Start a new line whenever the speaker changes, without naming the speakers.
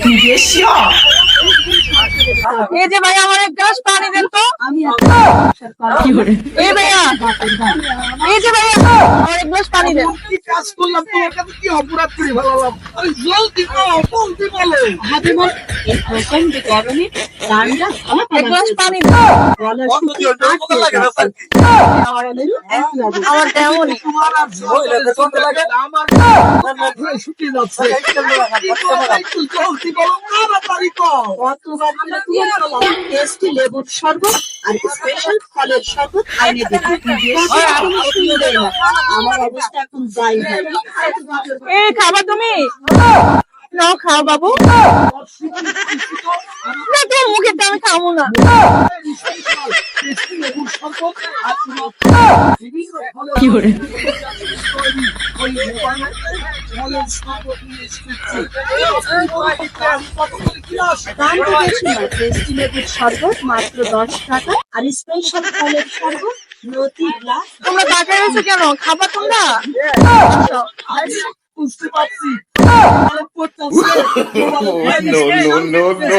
别笑。
এই যে ভাই আমার এক গ্লাস পানি দেন তো। এই ভাইয়া, এই যে ভাইয়া আমার এক গ্লাস পানি দেন।
কি কাজ করলাম, তোমার কাছে কি অপরাধ করে ফেলালাম? আরে জলদি বলো, জলদি বলো।
হাতে বল এই প্রচন্ড গরমে ঠান্ডা এক গ্লাস পানি দাও। আমার তেমনই
তোমার আর জলদি লাগে আমার মাথায় শুকিয়ে যাচ্ছে। জলদি বলো, তাড়াতাড়ি কর।
টেস্টি লেবুর শরবত আর স্পেশাল ফলের শরবত আইনে দিবি। আমার অবস্থা এখন যাই হয়। এ খাবা তুমি? নাও খাও বাবু। না তোর মুখে তো আমি খাবো না।
কি করে
দাম তো বেশি না, টেস্টি লেবুর শরবত মাত্র 10 টাকা আর স্পেশাল ফলের শরবত প্রতি গ্লাস। তোমরা তাকায় রয়েছো কেন? খাবা তোমরা?
বুঝতে পারছি।
no, no, no.